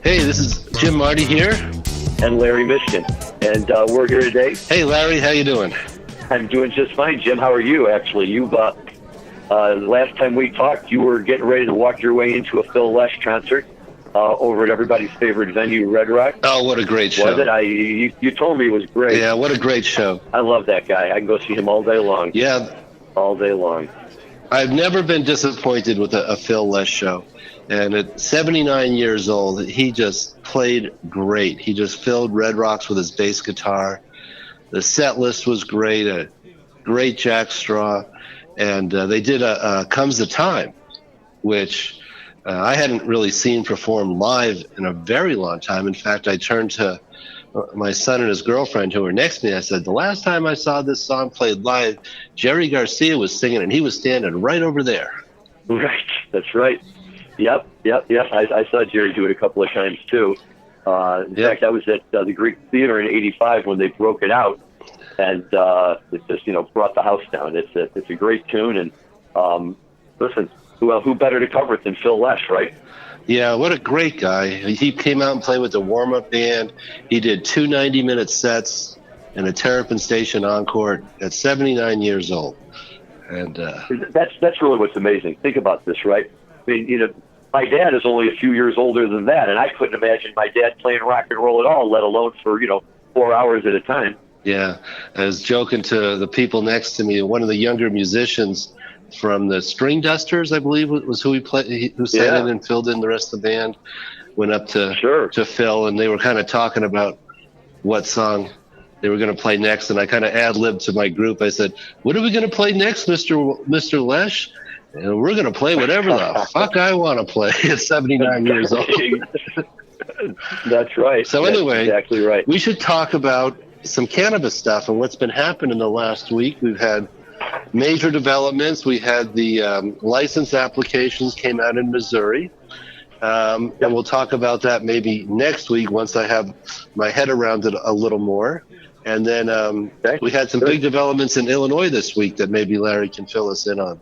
Hey, this is Jim Marty here. And Larry Mishkin. And we're here today. Hey, Larry, how you doing? I'm doing just fine, Jim. How are you, actually? Last time we talked, you were getting ready to walk your way into a Phil Lesh concert over at everybody's favorite venue, Red Rocks. Oh, what a great show. Was it? You told me it was great. Yeah, what a great show. I love that guy. I can go see him all day long. Yeah. All day long. I've never been disappointed with a Phil Lesh show. And at 79 years old, he just played great. He just filled Red Rocks with his bass guitar. The set list was great, a great Jack Straw. And they did a Comes the Time, which I hadn't really seen performed live in a very long time. In fact, I turned to my son and his girlfriend who were next to me. I said, the last time I saw this song played live, Jerry Garcia was singing, and he was standing right over there. Right, that's right. Yep. I saw Jerry do it a couple of times, too. In fact, I was at the Greek Theater in '85 when they broke it out, and it just, brought the house down. It's a great tune, and listen, who better to cover it than Phil Lesh, right? Yeah, what a great guy. He came out and played with the warm-up band. He did 2 90-minute sets and a Terrapin Station encore at 79 years old. And that's really what's amazing. Think about this, right? I mean, my dad is only a few years older than that, and I couldn't imagine my dad playing rock and roll at all, let alone for, 4 hours at a time. Yeah, I was joking to the people next to me. One of the younger musicians from the String Dusters, I believe, was who who sat in and filled in the rest of the band, went up to Phil, and they were kind of talking about what song they were going to play next, and I kind of ad-libbed to my group. I said, what are we going to play next, Mr. Lesh? And we're going to play whatever the fuck I want to play at 79 years old. That's right. So anyway, exactly right. We should talk about some cannabis stuff and what's been happening in the last week. We've had major developments. We had the license applications came out in Missouri. And we'll talk about that maybe next week once I have my head around it a little more. And then we had some big developments in Illinois this week that maybe Larry can fill us in on.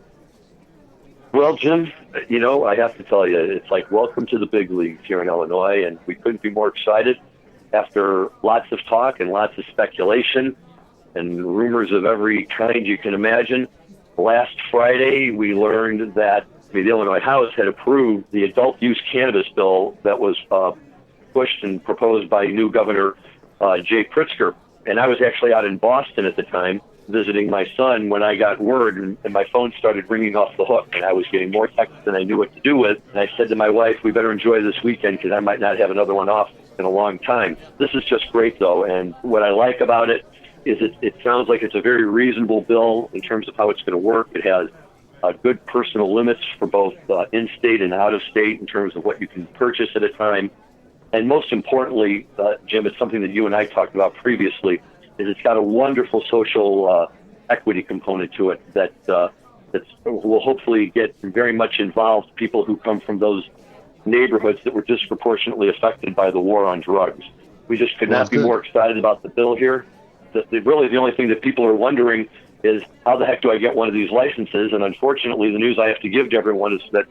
Well, Jim, I have to tell you, it's like welcome to the big leagues here in Illinois, and we couldn't be more excited after lots of talk and lots of speculation and rumors of every kind you can imagine. Last Friday, we learned that the Illinois House had approved the adult use cannabis bill that was pushed and proposed by new Governor Jay Pritzker. And I was actually out in Boston at the time visiting my son when I got word, and my phone started ringing off the hook, and I was getting more texts than I knew what to do with. And I said to my wife, we better enjoy this weekend because I might not have another one off in a long time. This is just great, though, and what I like about it is it sounds like it's a very reasonable bill in terms of how it's going to work. It has good personal limits for both in-state and out-of-state in terms of what you can purchase at a time. And most importantly, Jim, it's something that you and I talked about previously, is it's got a wonderful social equity component to it that will hopefully get very much involved people who come from those neighborhoods that were disproportionately affected by the war on drugs. We just could not be more excited about the bill here. Really, the only thing that people are wondering is how the heck do I get one of these licenses? And unfortunately, the news I have to give to everyone is that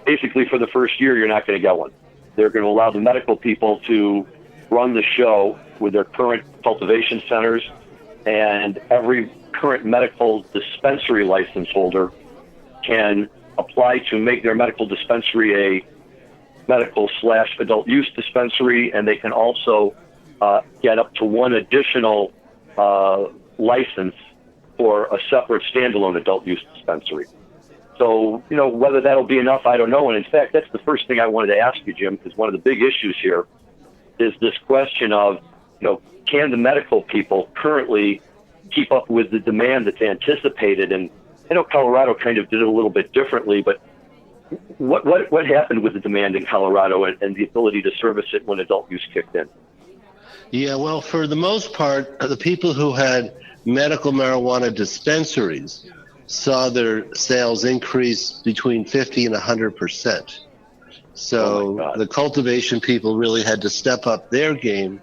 basically for the first year, you're not going to get one. They're going to allow the medical people to run the show with their current cultivation centers, and every current medical dispensary license holder can apply to make their medical dispensary a medical/adult use dispensary, and they can also get up to one additional license for a separate standalone adult use dispensary. So, whether that'll be enough, I don't know. And in fact, that's the first thing I wanted to ask you, Jim, because one of the big issues here is this question of, can the medical people currently keep up with the demand that's anticipated? And I know Colorado kind of did it a little bit differently, but what happened with the demand in Colorado and the ability to service it when adult use kicked in? Yeah, well, for the most part, the people who had medical marijuana dispensaries saw their sales increase between 50 and 100%. So the cultivation people really had to step up their game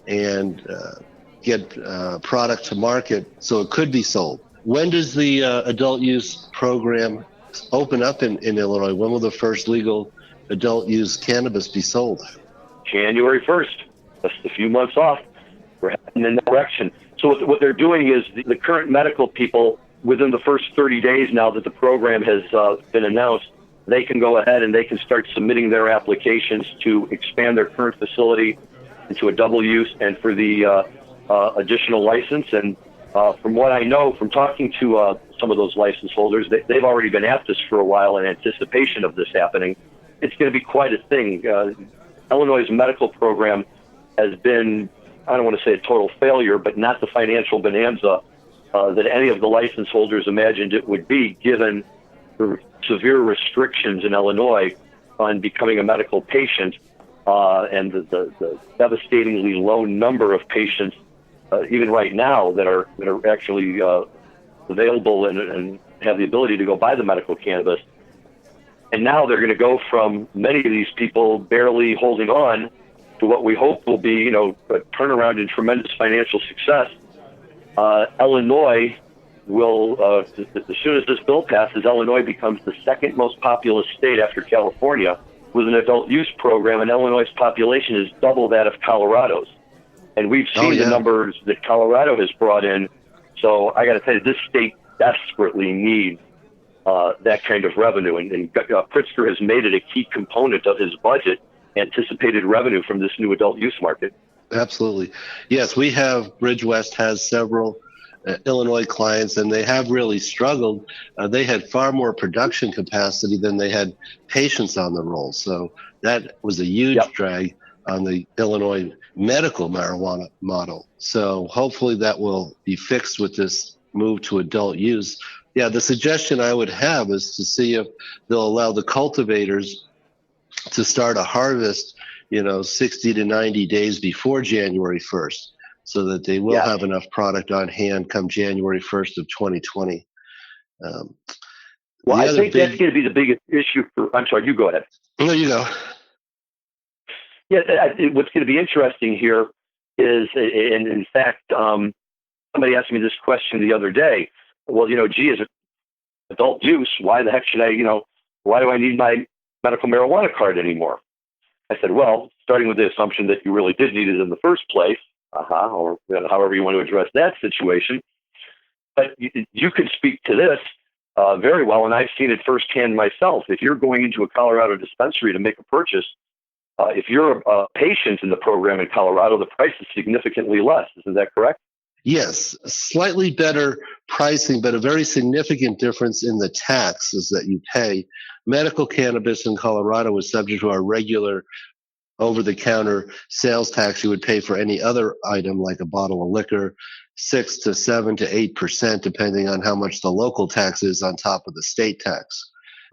and get product to market so it could be sold. When does the adult use program open up in Illinois? When will the first legal adult use cannabis be sold? January 1st, just a few months off, we're heading in that direction. So what they're doing is the current medical people, within the first 30 days now that the program has been announced, they can go ahead and they can start submitting their applications to expand their current facility into a double use and for the additional license. And from what I know, from talking to some of those license holders, they've already been at this for a while in anticipation of this happening. It's going to be quite a thing. Illinois' medical program has been, I don't want to say a total failure, but not the financial bonanza that any of the license holders imagined it would be, given the severe restrictions in Illinois on becoming a medical patient and the devastatingly low number of patients, even right now, that are actually available and have the ability to go buy the medical cannabis. And now they're going to go from many of these people barely holding on to what we hope will be, a turnaround in tremendous financial success. Illinois will, as soon as this bill passes, Illinois becomes the second most populous state after California with an adult use program, and Illinois' population is double that of Colorado's. And we've seen the numbers that Colorado has brought in. So I got to tell you, this state desperately needs that kind of revenue. And Pritzker has made it a key component of his budget, anticipated revenue from this new adult use market. Absolutely. Yes, we have, Bridge West has several Illinois clients, and they have really struggled. They had far more production capacity than they had patients on the roll. So that was a huge drag on the Illinois medical marijuana model. So hopefully that will be fixed with this move to adult use. Yeah, the suggestion I would have is to see if they'll allow the cultivators to start a harvest, 60 to 90 days before January 1st, so that they will have enough product on hand come January 1st of 2020. Well, I think that's going to be the biggest issue for, I'm sorry, you go ahead. No, you go. Yeah, what's going to be interesting here is, and in fact, somebody asked me this question the other day. Well, gee, as an adult use, why the heck should I, why do I need my medical marijuana card anymore? I said, well, starting with the assumption that you really did need it in the first place, or however you want to address that situation. But you could speak to this very well, and I've seen it firsthand myself. If you're going into a Colorado dispensary to make a purchase, if you're a patient in the program in Colorado, the price is significantly less. Isn't that correct? Yes, slightly better pricing, but a very significant difference in the taxes that you pay. Medical cannabis in Colorado is subject to our regular over-the-counter sales tax you would pay for any other item like a bottle of liquor, 6 to 7 to 8%, depending on how much the local tax is on top of the state tax.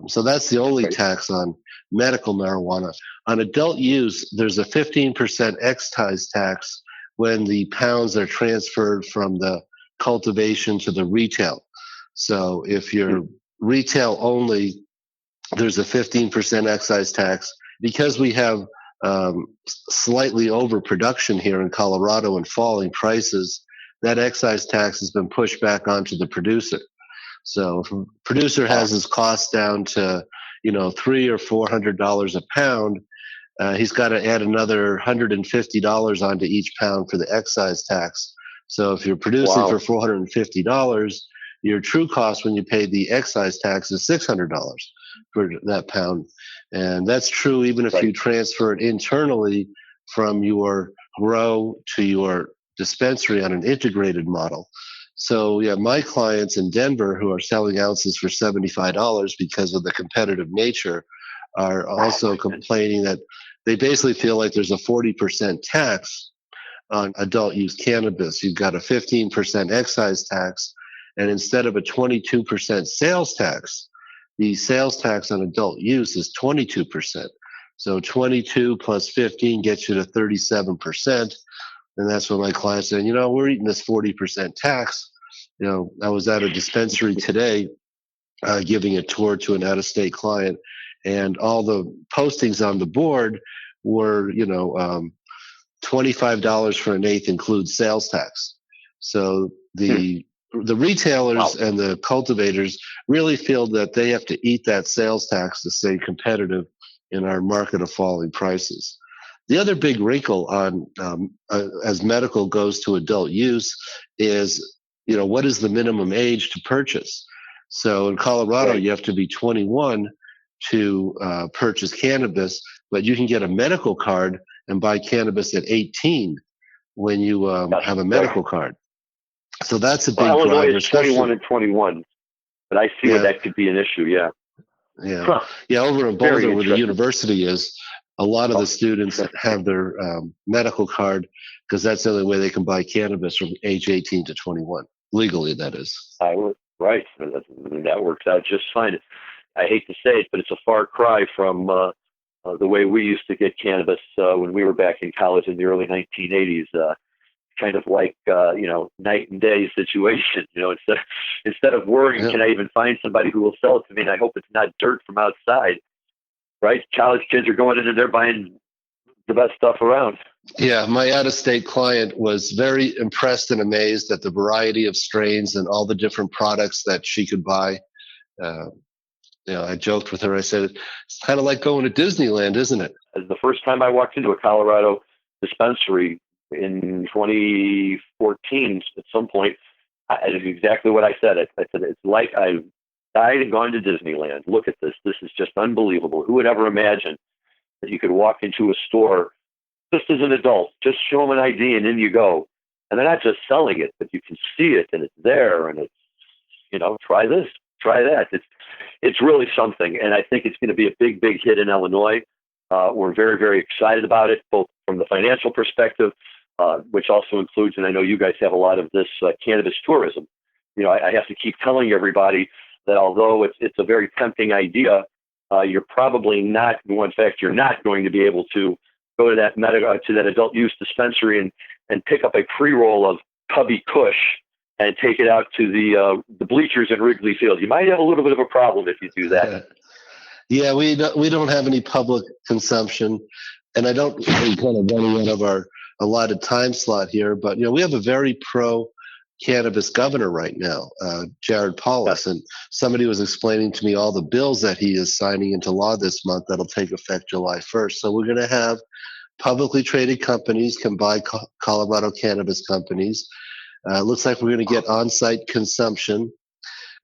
So that's the only tax on medical marijuana. On adult use, there's a 15% excise tax when the pounds are transferred from the cultivation to the retail. So if you're retail only, there's a 15% excise tax. Because we have slightly overproduction here in Colorado and falling prices, that excise tax has been pushed back onto the producer. So if a producer has his costs down to, $300 or $400 a pound, he's got to add another $150 onto each pound for the excise tax. So if you're producing for $450, your true cost when you pay the excise tax is $600 for that pound. And that's true even if you transfer it internally from your grow to your dispensary on an integrated model. So yeah, my clients in Denver who are selling ounces for $75 because of the competitive nature are also complaining that they basically feel like there's a 40% tax on adult use cannabis. You've got a 15% excise tax, and instead of a 22% sales tax, the sales tax on adult use is 22%. So 22 plus 15 gets you to 37%. And that's what my clients said, we're eating this 40% tax. I was at a dispensary today giving a tour to an out-of-state client, and all the postings on the board were, $25 for an eighth includes sales tax. So the retailers and the cultivators really feel that they have to eat that sales tax to stay competitive in our market of falling prices. The other big wrinkle on as medical goes to adult use is, what is the minimum age to purchase? So in Colorado, Right. you have to be 21 to purchase cannabis, but you can get a medical card and buy cannabis at 18 when you have a medical card. So that's a big Illinois driver. is 21 and 21, but I see where that could be an issue. Yeah. Yeah. Huh. Yeah. Over in Boulder, where the university is, a lot of the students have their medical card because that's the only way they can buy cannabis from age 18 to 21. Legally, that is. Right. That works out just fine. I hate to say it, but it's a far cry from the way we used to get cannabis when we were back in college in the early 1980s. Kind of like night and day situation. Instead of worrying, can I even find somebody who will sell it to me? And I hope it's not dirt from outside. Right? College kids are going in and they're buying the best stuff around. Yeah, my out-of-state client was very impressed and amazed at the variety of strains and all the different products that she could buy. I joked with her. I said, it's kind of like going to Disneyland, isn't it? The first time I walked into a Colorado dispensary in 2014, at some point, I did exactly what I said. I said, it's like I've died and gone to Disneyland. Look at this. This is just unbelievable. Who would ever imagine that you could walk into a store just as an adult, just show them an ID and in you go. And they're not just selling it, but you can see it and it's there and it's, try this, try that. It's really something. And I think it's going to be a big, big hit in Illinois. We're very, very excited about it, both from the financial perspective, which also includes, and I know you guys have a lot of this cannabis tourism. I have to keep telling everybody that although it's a very tempting idea, you're probably not, in fact, you're not going to be able to go to that adult use dispensary and pick up a pre-roll of Cubby Kush and take it out to the bleachers in Wrigley Field. You might have a little bit of a problem if you do that. Yeah, we don't have any public consumption, and I don't kind of running out of our allotted time slot here, but we have a very pro cannabis governor right now, Jared Polis, and somebody was explaining to me all the bills that he is signing into law this month that'll take effect July 1st. So we're going to have publicly traded companies can buy Colorado cannabis companies. It looks like we're going to get on-site consumption.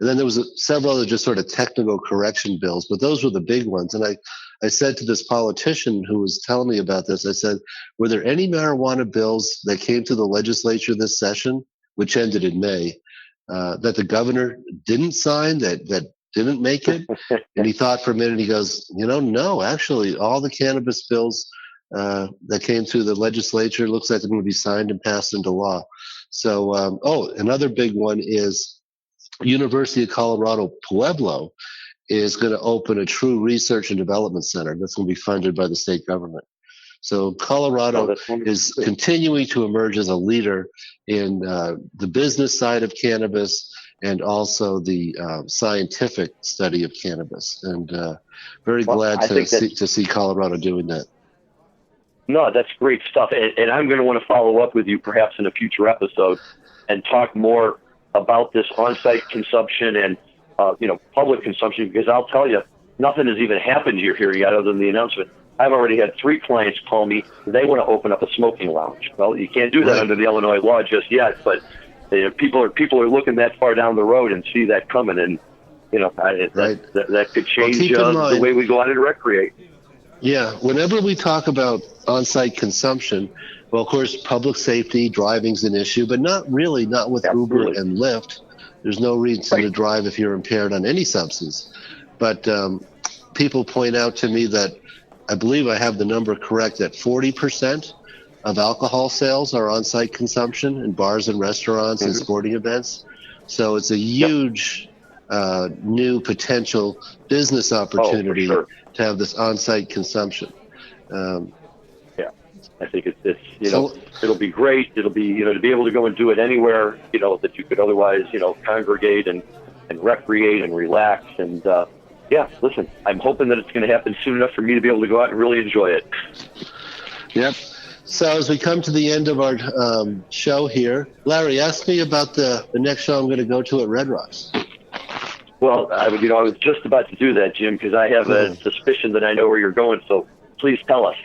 And then there was several other just sort of technical correction bills, but those were the big ones. And I said to this politician who was telling me about this, I said, were there any marijuana bills that came to the legislature this session, which ended in May, that the governor didn't sign, that didn't make it? And he thought for a minute, he goes, no, actually, all the cannabis bills that came through the legislature looks like they're going to be signed and passed into law. So, another big one is University of Colorado Pueblo is going to open a true research and development center that's going to be funded by the state government. So Colorado is continuing to emerge as a leader in the business side of cannabis and also the scientific study of cannabis. And very glad to see Colorado doing that. No, that's great stuff. And I'm going to want to follow up with you perhaps in a future episode and talk more about this on-site consumption and, public consumption, because I'll tell you, nothing has even happened here yet other than the announcement. I've already had 3 clients call me. They want to open up a smoking lounge. Well, you can't do that under the Illinois law just yet, but people are looking that far down the road and see that coming, and that could change the way we go out and recreate. Yeah, whenever we talk about on-site consumption, well, of course, public safety, driving's an issue, but not with Uber and Lyft. There's no reason to drive if you're impaired on any substance. But people point out to me that I believe I have the number correct, that 40% of alcohol sales are on-site consumption in bars and restaurants and sporting events. So it's a huge new potential business opportunity to have this on-site consumption. I think it'll be great. It'll be, to be able to go and do it anywhere, that you could otherwise, congregate and recreate and relax. And, listen, I'm hoping that it's going to happen soon enough for me to be able to go out and really enjoy it. Yep. So as we come to the end of our show here, Larry, ask me about the next show I'm going to go to at Red Rocks. Well, I was just about to do that, Jim, because I have a suspicion that I know where you're going. So please tell us.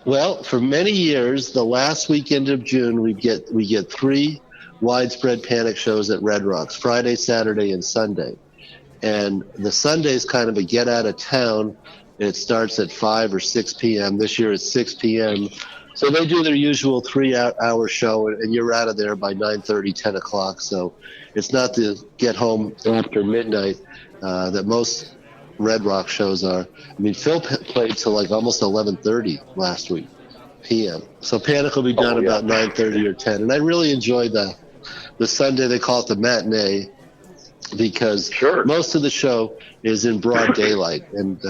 Well, for many years, the last weekend of June, we get three widespread panic shows at Red Rocks: Friday, Saturday, and Sunday. And the Sunday is kind of a get out of town. It starts at 5 or 6 p.m. This year it's 6 p.m. So they do their usual 3-hour show, and you're out of there by 9:30, 10 o'clock. So it's not the get home after midnight that most Red Rock shows are. I mean, Phil played till like almost 11:30 last week p.m. So Panic will be done about 9:30 or 10. And I really enjoyed the Sunday. They call it the matinee because most of the show is in broad daylight. And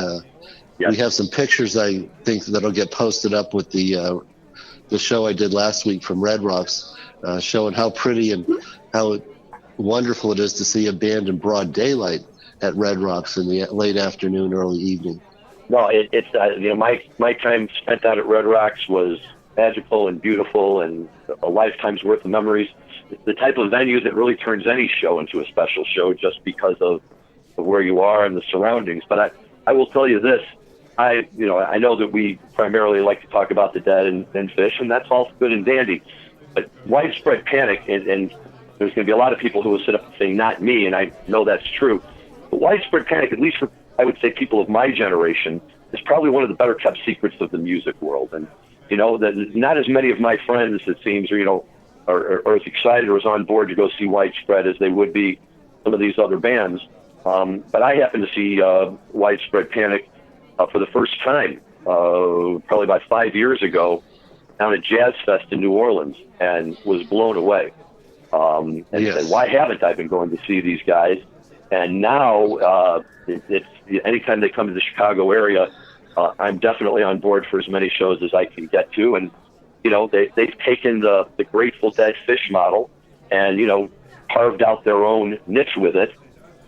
we have some pictures, I think, that'll get posted up with the show I did last week from Red Rocks, showing how pretty and how wonderful it is to see a band in broad daylight at Red Rocks in the late afternoon, early evening. No, it's my time spent out at Red Rocks was magical and beautiful and a lifetime's worth of memories. It's the type of venue that really turns any show into a special show just because of where you are and the surroundings. But I will tell you this. I know that we primarily like to talk about the dead and fish, and that's all good and dandy. But widespread panic, and there's going to be a lot of people who will sit up and say, not me, and I know that's true. But widespread panic, at least for, I would say, people of my generation, is probably one of the better kept secrets of the music world. And, that not as many of my friends, it seems, are as excited or as on board to go see widespread as they would be some of these other bands. But I happened to see widespread panic for the first time, probably about 5 years ago, down at Jazz Fest in New Orleans, and was blown away. Said, why haven't I been going to see these guys? And now, it's anytime they come to the Chicago area, I'm definitely on board for as many shows as I can get to. And they've taken the Grateful Dead Fish model and carved out their own niche with it,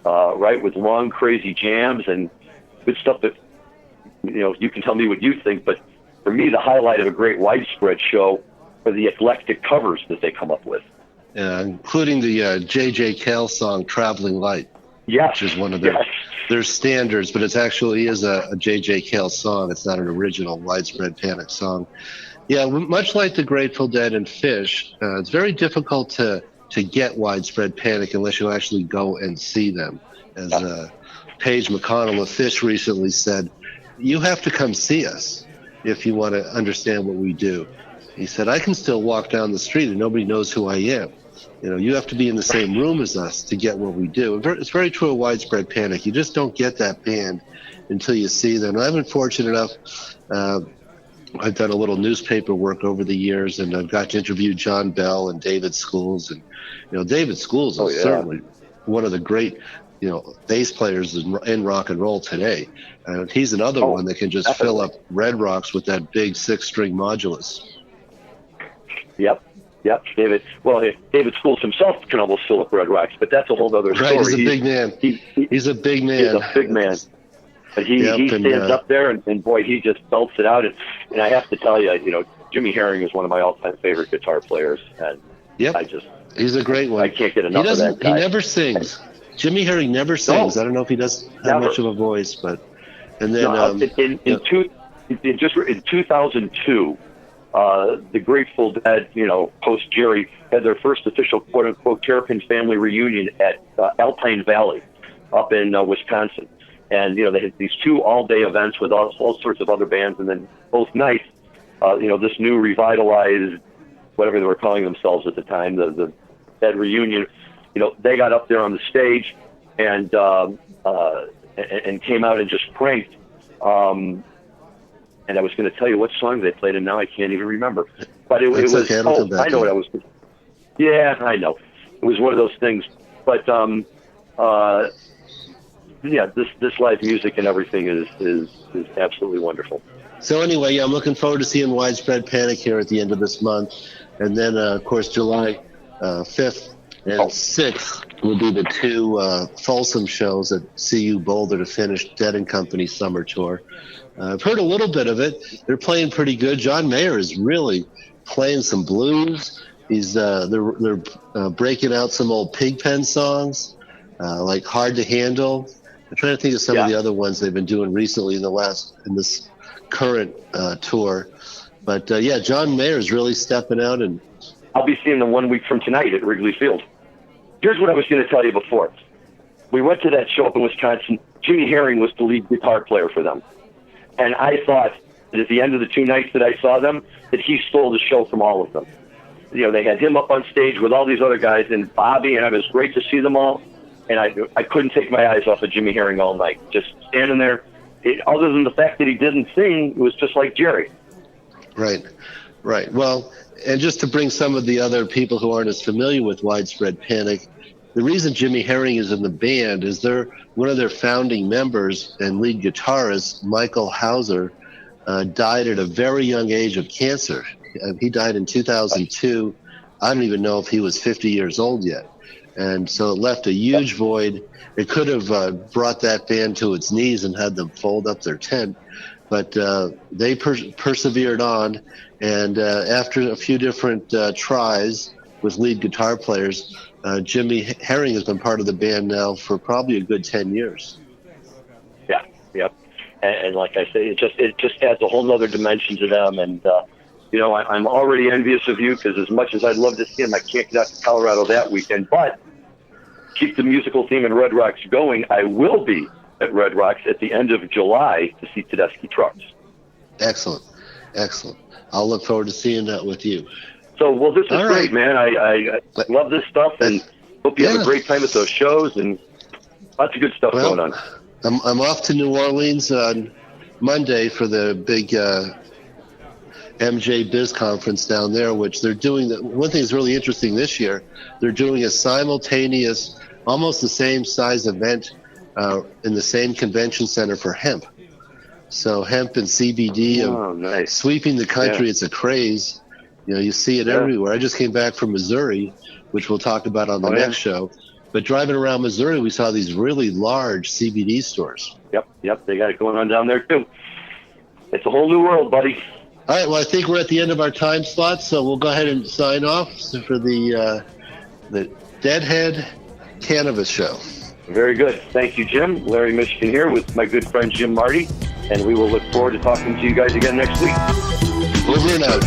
right? With long, crazy jams and good stuff that you can tell me what you think. But for me, the highlight of a great widespread show are the eclectic covers that they come up with, including the J.J. Cale song "Traveling Light." Yes, which is one of their standards, but it actually is a J.J. Cale song. It's not an original widespread panic song. Yeah, much like the Grateful Dead and Fish, it's very difficult to get widespread panic unless you actually go and see them. As Paige McConnell of Fish recently said, you have to come see us if you want to understand what we do. He said, I can still walk down the street and nobody knows who I am. You have to be in the same room as us to get what we do. It's very true of widespread panic. You just don't get that band until you see them. And I've been fortunate enough. I've done a little newspaper work over the years, and I've got to interview John Bell and David Schools. And David Schools is certainly one of the great bass players in rock and roll today. He's another one that can just fill up Red Rocks with that big 6-string modulus. Yep, David. Well, David Schools himself can almost fill up Red Rocks, but that's a whole other story. Right, he's a big man. He's a big man. He's a big man. But he stands up there, and boy, he just belts it out. And I have to tell you, Jimmy Herring is one of my all-time favorite guitar players. And he's a great one. I can't get enough of that guy. He never sings. Jimmy Herring never sings. I don't know if he does have much of a voice, but and then in 2002. The Grateful Dead, post Jerry, had their first official quote-unquote Terrapin family reunion at Alpine Valley up in Wisconsin. And, they had these 2 all-day events with all sorts of other bands. And then both nights, this new revitalized, whatever they were calling themselves at the time, the Dead reunion, they got up there on the stage and came out and just pranked. And I was going to tell you what song they played, and now I can't even remember. But it was. Okay, I know what I was. Yeah, I know. It was one of those things. But this live music and everything is absolutely wonderful. So anyway, I'm looking forward to seeing Widespread Panic here at the end of this month, and then of course July 5th and 6th will be the 2 Folsom shows at CU Boulder to finish Dead and Company summer tour. I've heard a little bit of it. They're playing pretty good. John Mayer is really playing some blues. They're breaking out some old Pigpen songs, like Hard to Handle. I'm trying to think of some of the other ones they've been doing recently in this current tour. But yeah, John Mayer's really stepping out, and I'll be seeing them 1 week from tonight at Wrigley Field. Here's what I was going to tell you before. We went to that show up in Wisconsin. Jimmy Herring was the lead guitar player for them. And I thought that at the end of the 2 nights that I saw them, that he stole the show from all of them. You know, they had him up on stage with all these other guys and Bobby, and it was great to see them all. And I couldn't take my eyes off of Jimmy Herring all night. Just standing there. Other than the fact that he didn't sing, it was just like Jerry. Right. Well, and just to bring some of the other people who aren't as familiar with Widespread Panic, the reason Jimmy Herring is in the band is one of their founding members and lead guitarist, Michael Hauser, died at a very young age of cancer. He died in 2002. I don't even know if he was 50 years old yet. And so it left a huge void. It could have brought that band to its knees and had them fold up their tent. But they persevered on. And after a few different tries with lead guitar players, Jimmy Herring has been part of the band now for probably a good 10 years. Yeah, yep. And like I say, it just adds a whole nother dimension to them. And, you know, I'm already envious of you because as much as I'd love to see him, I can't get out to Colorado that weekend. But keep the musical theme in Red Rocks going. I will be at Red Rocks at the end of July to see Tedeschi Trucks. Excellent. I'll look forward to seeing that with you. So, well, this is great, man. I love this stuff and hope you have a great time at those shows and lots of good stuff going on. I'm off to New Orleans on Monday for the big MJBizz conference down there, which they're doing. One thing that's really interesting this year, they're doing a simultaneous, almost the same size event in the same convention center for hemp. So hemp and CBD sweeping the country. Yeah. It's a craze. You know, you see it everywhere. I just came back from Missouri, which we'll talk about on the next show. But driving around Missouri, we saw these really large CBD stores. Yep. They got it going on down there, too. It's a whole new world, buddy. All right, well, I think we're at the end of our time slot, so we'll go ahead and sign off for the Deadhead Cannabis Show. Very good. Thank you, Jim. Larry Mishkin here with my good friend Jim Marty, and we will look forward to talking to you guys again next week. Over and out.